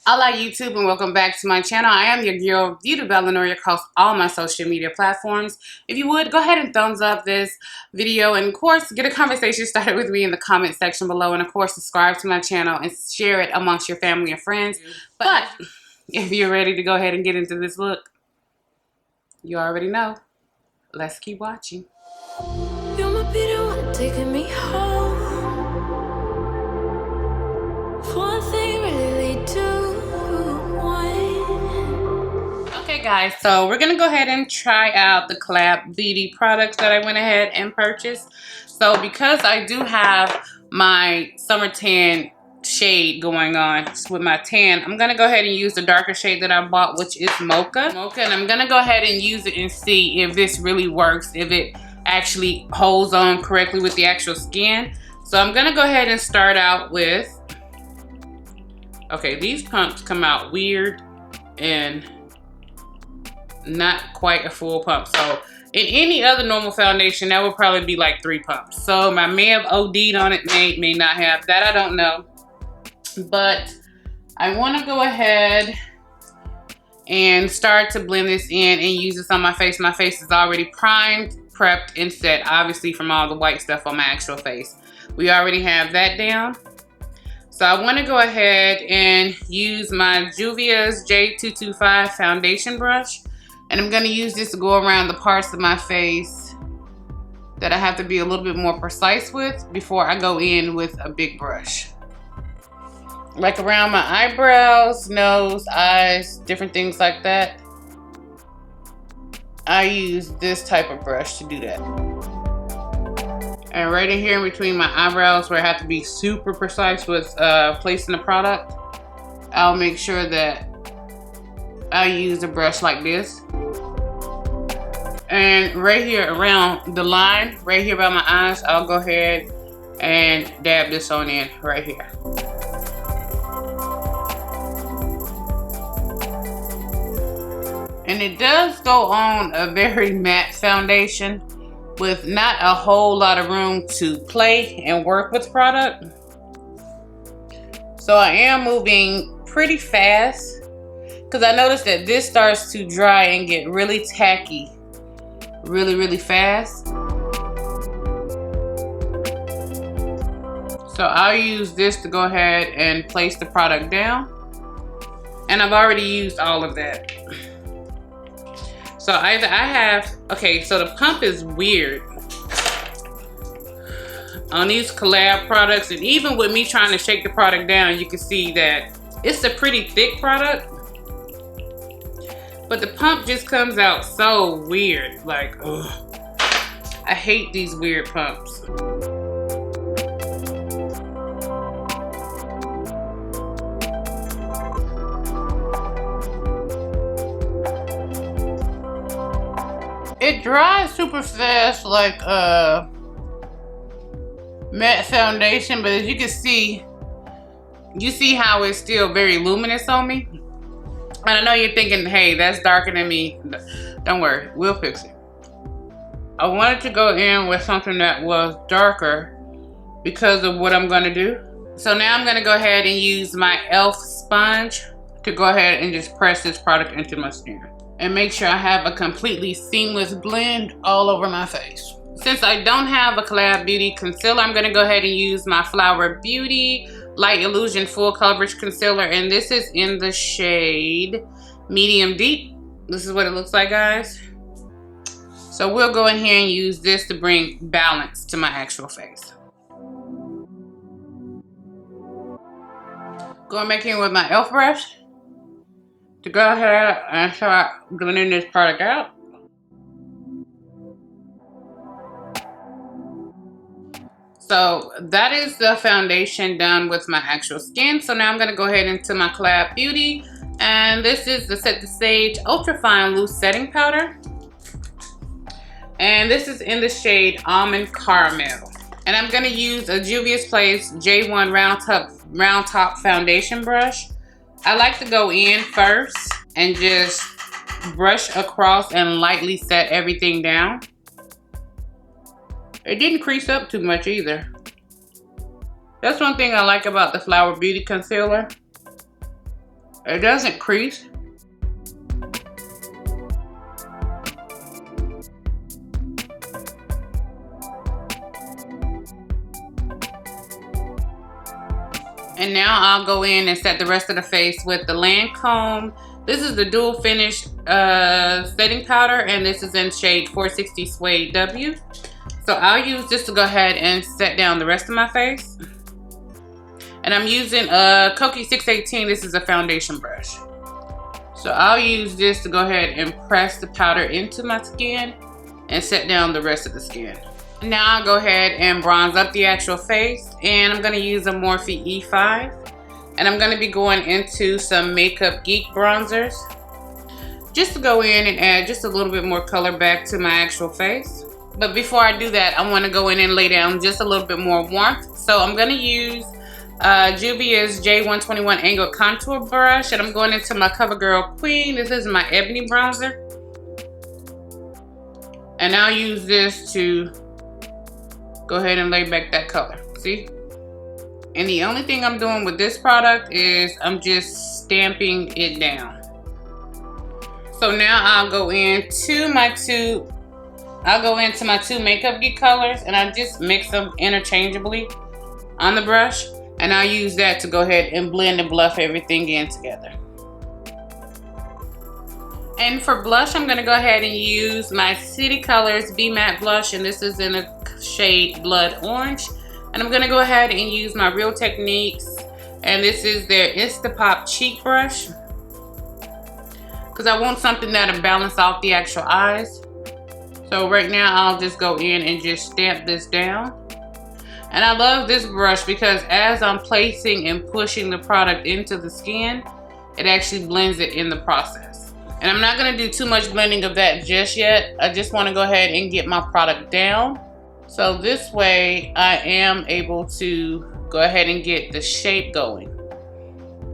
Hola YouTube and welcome back to my channel. I am your girl BeautyByLinnoria across all my social media platforms. If you would, go ahead and thumbs up this video and of course get a conversation started with me in the comment section below, and of course subscribe to my channel and share it amongst your family and friends. But if you're ready to go ahead and get into this look, you already know. Let's keep watching. You might be the one taking me home. One thing really lead to Okay guys, so we're gonna go ahead and try out the COLLAB beauty products that I went ahead and purchased. So because I do have my summer tan shade going on with my tan, I'm gonna go ahead and use the darker shade that I bought, which is Mocha, and I'm gonna go ahead and use it and see if this really works, if it actually holds on correctly with the actual skin. So I'm gonna go ahead and start out with, okay, these pumps come out weird and not quite a full pump. So in any other normal foundation, that would probably be like 3 pumps. So I may have OD'd on it, may not have. That I don't know. But I want to go ahead and start to blend this in and use this on my face. My face is already primed, prepped, and set, obviously from all the white stuff on my actual face. We already have that down. So I want to go ahead and use my Juvia's J225 foundation brush. And I'm going to use this to go around the parts of my face that I have to be a little bit more precise with before I go in with a big brush. Like around my eyebrows, nose, eyes, different things like that. I use this type of brush to do that. And right in here in between my eyebrows where I have to be super precise with placing the product, I'll make sure that I use a brush like this. And right here around the line, right here by my eyes, I'll go ahead and dab this on in right here. And it does go on a very matte foundation with not a whole lot of room to play and work with product. So I am moving pretty fast because I noticed that this starts to dry and get really tacky really fast. So I'll use this to go ahead and place the product down. And I've already used all of that. So either I have, okay, so the pump is weird on these COLLAB products, and even with me trying to shake the product down, you can see that it's a pretty thick product. But the pump just comes out so weird, like, ugh. I hate these weird pumps. It dries super fast like matte foundation, but as you can see, you see how it's still very luminous on me. And I know you're thinking, hey, that's darker than me. Don't worry, we'll fix it. I wanted to go in with something that was darker because of what I'm gonna do. So now I'm gonna go ahead and use my e.l.f. sponge to go ahead and just press this product into my skin. And make sure I have a completely seamless blend all over my face. Since I don't have a COLLAB Beauty concealer, I'm gonna go ahead and use my Flower Beauty Light Illusion Full Coverage Concealer, and this is in the shade Medium Deep. This is what it looks like, guys. So we'll go in here and use this to bring balance to my actual face. Going back in with my e.l.f. brush to go ahead and start blending this product out. So that is the foundation done with my actual skin. So now I'm going to go ahead into my COLLAB Beauty. And this is the Set the Stage Ultra Fine Loose Setting Powder. And this is in the shade Almond Caramel. And I'm going to use a Juvia's Place J1 Round Top Foundation brush. I like to go in first and just brush across and lightly set everything down. It didn't crease up too much either. That's one thing I like about the Flower Beauty concealer. It doesn't crease. And now I'll go in and set the rest of the face with the Lancome. This is the dual finish setting powder, and this is in shade 460 Suede W. So I'll use this to go ahead and set down the rest of my face. And I'm using a Coca 618. This is a foundation brush. So I'll use this to go ahead and press the powder into my skin and set down the rest of the skin. Now I'll go ahead and bronze up the actual face, and I'm going to use a Morphe E5. And I'm going to be going into some Makeup Geek bronzers just to go in and add just a little bit more color back to my actual face. But before I do that, I want to go in and lay down just a little bit more warmth. So I'm going to use Juvia's J121 Angled Contour Brush, and I'm going into my CoverGirl Queen. This is my Ebony bronzer. And I'll use this to go ahead and lay back that color. See? And the only thing I'm doing with this product is I'm just stamping it down. So now I'll go into my two Makeup Geek colors, and I just mix them interchangeably on the brush. And I'll use that to go ahead and blend and bluff everything in together. And for blush, I'm going to go ahead and use my City Colors Be Matte Blush, and this is in a shade Blood Orange. And I'm going to go ahead and use my Real Techniques, and this is their Instapop Cheek Brush, because I want something that'll balance off the actual eyes. So right now I'll just go in and just stamp this down. And I love this brush because as I'm placing and pushing the product into the skin, it actually blends it in the process. And I'm not going to do too much blending of that just yet. I just want to go ahead and get my product down. So this way I am able to go ahead and get the shape going.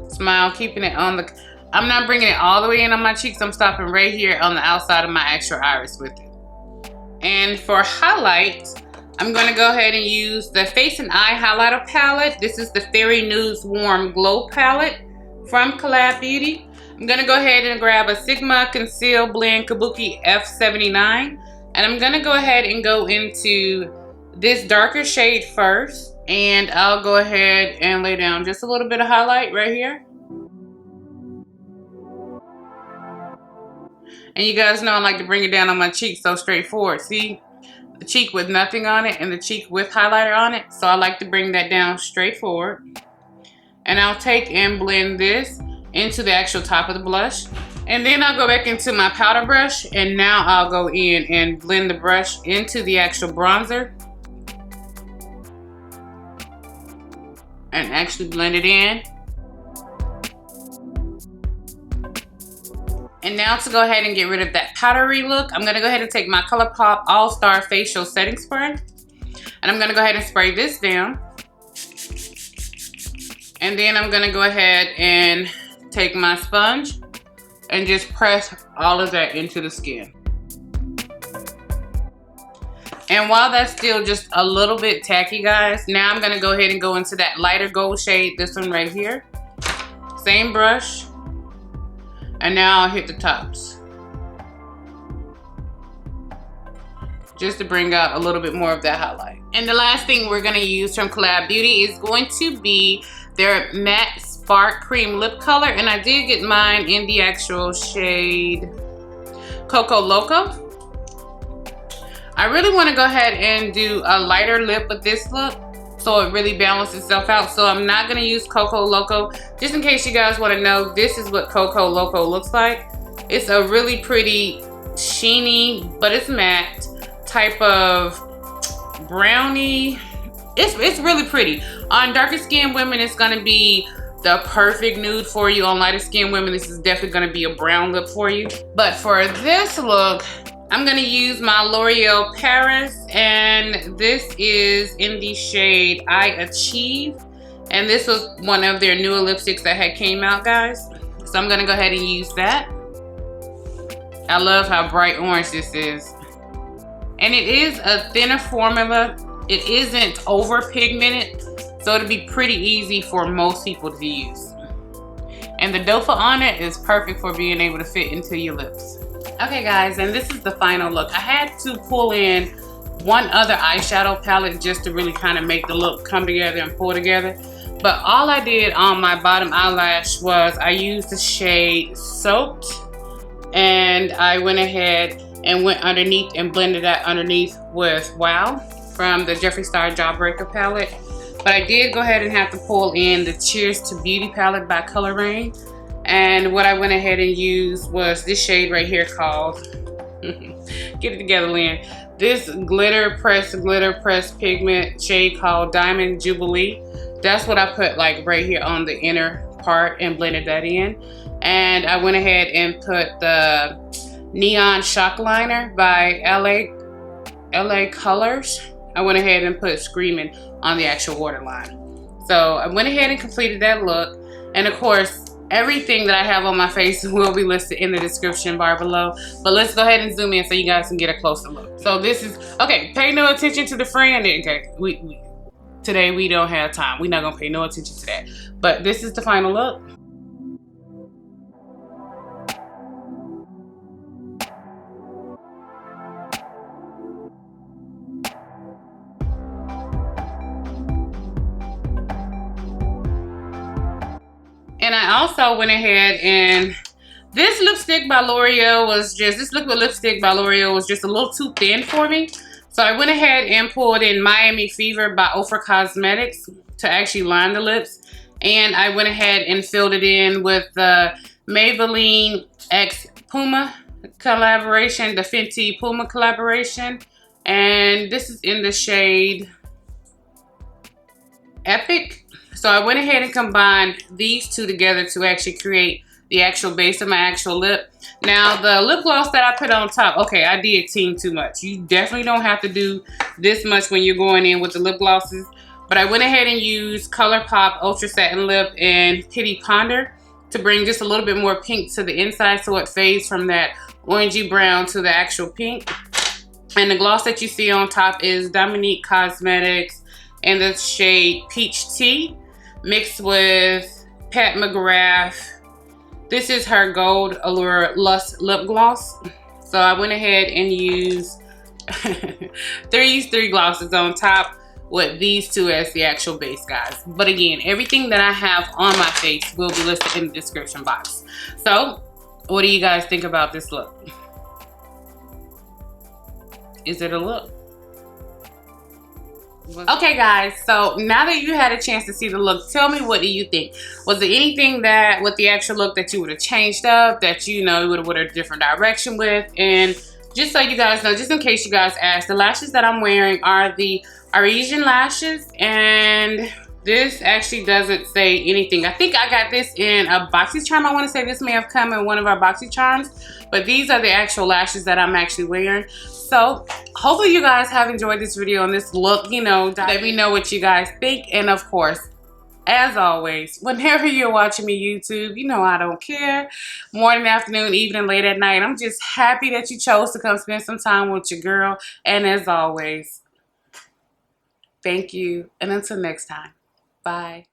Smile, keeping it on the, I'm not bringing it all the way in on my cheeks. I'm stopping right here on the outside of my actual iris with it. And for highlight, I'm going to go ahead and use the Face and Eye Highlighter Palette. This is the Fairy Nudes Warm Glow Palette from COLLAB Beauty. I'm going to go ahead and grab a Sigma Conceal Blend Kabuki F79. And I'm going to go ahead and go into this darker shade first. And I'll go ahead and lay down just a little bit of highlight right here. And you guys know I like to bring it down on my cheek so straightforward. See? The cheek with nothing on it and the cheek with highlighter on it. So I like to bring that down straightforward. And I'll take and blend this into the actual top of the blush. And then I'll go back into my powder brush, and now I'll go in and blend the brush into the actual bronzer. And actually blend it in. And now to go ahead and get rid of that powdery look, I'm going to go ahead and take my ColourPop All-Star Facial Setting Spray. And I'm going to go ahead and spray this down. And then I'm going to go ahead and take my sponge and just press all of that into the skin. And while that's still just a little bit tacky, guys, now I'm going to go ahead and go into that lighter gold shade, this one right here. Same brush. And now I'll hit the tops. Just to bring out a little bit more of that highlight. And the last thing we're going to use from COLLAB Beauty is going to be their Matte Spark Cream Lip Color. And I did get mine in the actual shade Coco Loco. I really want to go ahead and do a lighter lip with this look, so it really balances itself out. So I'm not going to use Coco Loco. Just in case you guys want to know, this is what Coco Loco looks like. It's a really pretty sheeny, but it's matte type of brownie. It's really pretty. On darker skinned women, it's going to be the perfect nude for you. On lighter skinned women, this is definitely going to be a brown lip for you. But for this look, I'm going to use my L'Oreal Paris, and this is in the shade I Achieve. And this was one of their newer lipsticks that had came out, guys. So I'm going to go ahead and use that. I love how bright orange this is. And it is a thinner formula. It isn't over pigmented, so it'll be pretty easy for most people to use. And the doe foot on it is perfect for being able to fit into your lips. Okay guys, and this is the final look. I had to pull in one other eyeshadow palette just to really kind of make the look come together and pull together. But all I did on my bottom eyelash was I used the shade Soaked, and I went ahead and went underneath and blended that underneath with Wow from the Jeffree Star Jawbreaker palette. But I did go ahead and have to pull in the Cheers to Beauty palette by Color Rain. And what I went ahead and used was this shade right here called, get it together, Lynn. This glitter press pigment shade called Diamond Jubilee. That's what I put like right here on the inner part and blended that in. And I went ahead and put the Neon Shock Liner by LA Colors. I went ahead and put Screaming on the actual waterline. So I went ahead and completed that look. And of course, everything that I have on my face will be listed in the description bar below. But let's go ahead and zoom in so you guys can get a closer look. So this is, okay, pay no attention to the friend. Okay, today we don't have time. We're not gonna pay no attention to that. But this is the final look. And I also went ahead and this lipstick by L'Oreal was just, this liquid lipstick by L'Oreal was just a little too thin for me. So I went ahead and pulled in Miami Fever by Ofra Cosmetics to actually line the lips. And I went ahead and filled it in with the Maybelline X Puma collaboration, the Fenty Puma collaboration. And this is in the shade Epic. So I went ahead and combined these two together to actually create the actual base of my actual lip. Now the lip gloss that I put on top, okay, I did team too much. You definitely don't have to do this much when you're going in with the lip glosses. But I went ahead and used ColourPop Ultra Satin Lip and Pity Ponder to bring just a little bit more pink to the inside so it fades from that orangey brown to the actual pink. And the gloss that you see on top is Dominique Cosmetics in the shade Peach Tea, mixed with Pat McGrath. This is her Gold Allure Lust Lip Gloss. So I went ahead and used these three glosses on top with these two as the actual base, guys. But again, everything that I have on my face will be listed in the description box. So what do you guys think about this look? Is it a look? Okay guys, so now that you had a chance to see the look, tell me, what do you think? Was there anything that with the actual look that you would have changed up, that you know you would have went a different direction with? And just so you guys know, just in case you guys asked, the lashes that I'm wearing are the Arisian lashes, and this actually doesn't say anything. I think I got this in a BoxyCharm. I want to say this may have come in one of our BoxyCharms, but these are the actual lashes that I'm actually wearing. So hopefully you guys have enjoyed this video and this look. You know, let me know what you guys think. And of course, as always, whenever you're watching me YouTube, you know I don't care. Morning, afternoon, evening, late at night. I'm just happy that you chose to come spend some time with your girl. And as always, thank you. And until next time, bye.